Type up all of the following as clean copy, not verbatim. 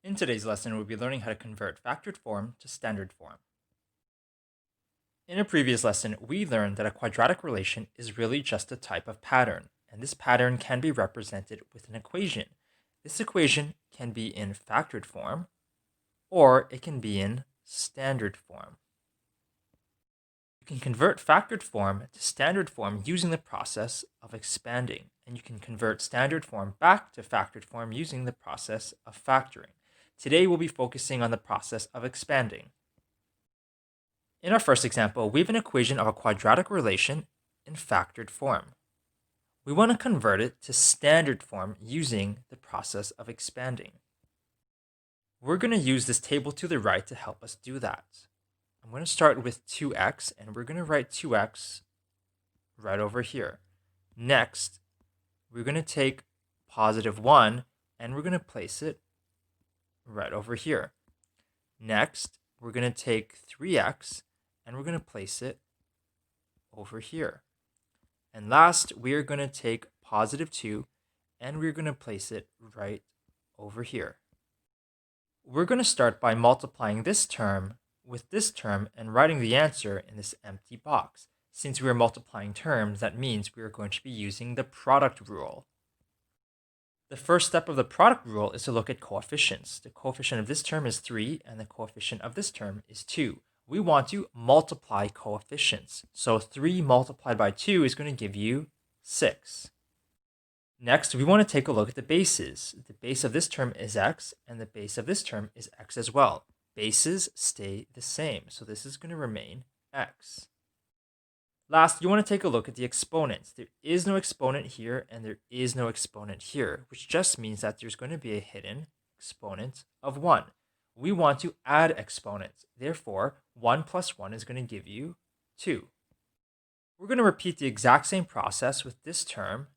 In today's lesson, we'll be learning how to convert factored form to standard form. In a previous lesson, we learned that a quadratic relation is really just a type of pattern, and this pattern can be represented with an equation. This equation can be in factored form, or it can be in standard form. You can convert factored form to standard form using the process of expanding, and you can convert standard form back to factored form using the process of factoring. Today, we'll be focusing on the process of expanding. In our first example, we have an equation of a quadratic relation in factored form. We want to convert it to standard form using the process of expanding. We're going to use this table to the right to help us do that. I'm going to start with 2x, and we're going to write 2x right over here. Next, we're going to take positive 1, and we're going to place it right over here. Next, we're going to take 3x, and we're going to place it over here. And last, we are going to take positive 2, and we're going to place it right over here. We're going to start by multiplying this term with this term and writing the answer in this empty box. Since we are multiplying terms, that means we are going to be using the product rule. The first step of the product rule is to look at coefficients. The coefficient of this term is 3, and the coefficient of this term is 2. We want to multiply coefficients. So 3 multiplied by 2 is going to give you 6. Next, we want to take a look at the bases. The base of this term is x, and the base of this term is x as well. Bases stay the same, so this is going to remain x. Last, you want to take a look at the exponents. There is no exponent here, and there is no exponent here, which just means that there's going to be a hidden exponent of 1. We want to add exponents. Therefore, 1 plus 1 is going to give you 2. We're going to repeat the exact same process with this term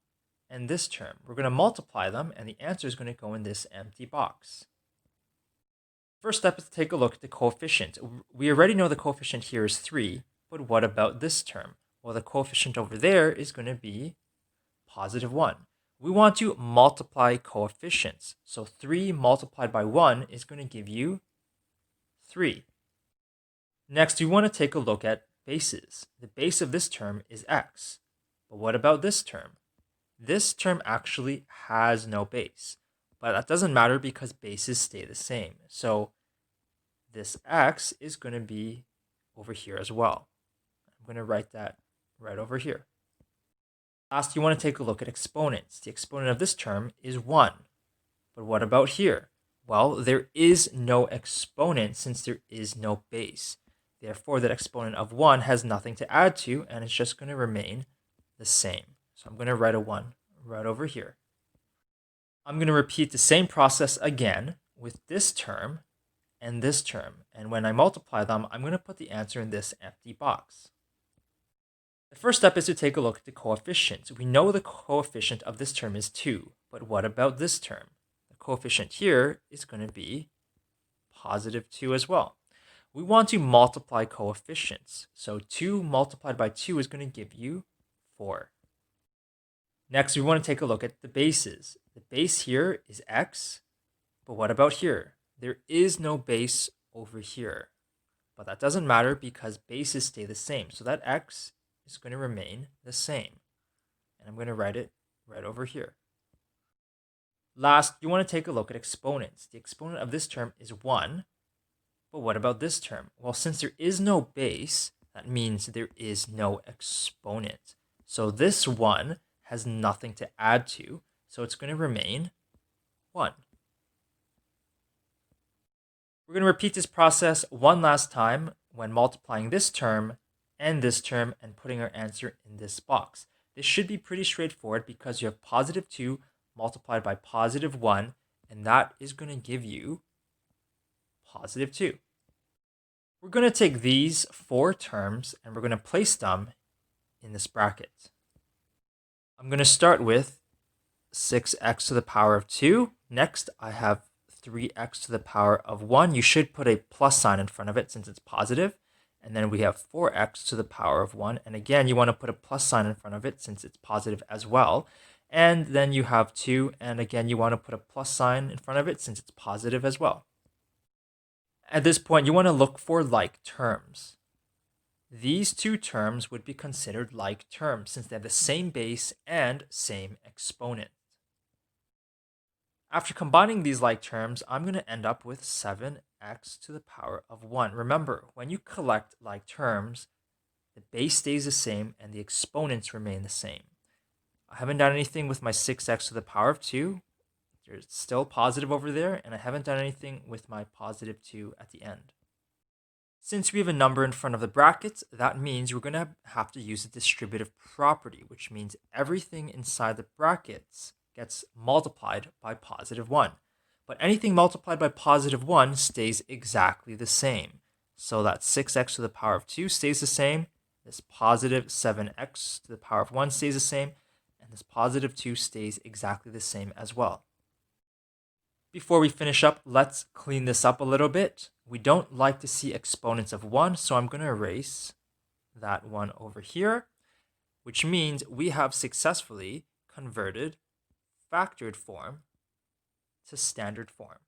and this term. We're going to multiply them, and the answer is going to go in this empty box. First step is to take a look at the coefficient. We already know the coefficient here is 3, but what about this term? Well, the coefficient over there is going to be positive 1. We want to multiply coefficients. So 3 multiplied by 1 is going to give you 3. Next, we want to take a look at bases. The base of this term is x. But what about this term? This term actually has no base. But that doesn't matter because bases stay the same. So this x is going to be over here as well. I'm going to write that right over here. Last, you want to take a look at exponents. The exponent of this term is 1. But what about here? Well, there is no exponent since there is no base. Therefore, that exponent of 1 has nothing to add to, and it's just going to remain the same. So I'm going to write a 1 right over here. I'm going to repeat the same process again with this term and this term. And when I multiply them, I'm going to put the answer in this empty box. The first step is to take a look at the coefficients. We know the coefficient of this term is 2, but what about this term? The coefficient here is going to be positive 2 as well. We want to multiply coefficients. So 2 multiplied by 2 is going to give you 4. Next, we want to take a look at the bases. The base here is x, but what about here? There is no base over here, but that doesn't matter because bases stay the same. So that x is going to remain the same. And I'm going to write it right over here. Last, you want to take a look at exponents. The exponent of this term is 1, but what about this term? Well, since there is no base, that means there is no exponent. So this 1 has nothing to add to, so it's going to remain 1. We're going to repeat this process one last time when multiplying this term and putting our answer in this box. This should be pretty straightforward because you have positive 2 multiplied by positive 1, and that is going to give you positive 2. We're going to take these 4 terms and we're going to place them in this bracket. I'm going to start with 6x to the power of 2. Next, I have 3x to the power of 1. You should put a plus sign in front of it since it's positive. And then we have 4x to the power of 1. And again, you want to put a plus sign in front of it since it's positive as well. And then you have 2, and again, you want to put a plus sign in front of it since it's positive as well. At this point, you want to look for like terms. These two terms would be considered like terms since they have the same base and same exponent. After combining these like terms, I'm going to end up with 7x to the power of 1. Remember, when you collect like terms, the base stays the same and the exponents remain the same. I haven't done anything with my 6x to the power of 2. There's still positive over there, and I haven't done anything with my positive 2 at the end. Since we have a number in front of the brackets, that means we're going to have to use a distributive property, which means everything inside the brackets gets multiplied by positive 1. But anything multiplied by positive 1 stays exactly the same. So that 6x to the power of 2 stays the same, this positive 7x to the power of 1 stays the same, and this positive 2 stays exactly the same as well. Before we finish up, let's clean this up a little bit. We don't like to see exponents of 1, so I'm going to erase that 1 over here, which means we have successfully converted factored form to standard form.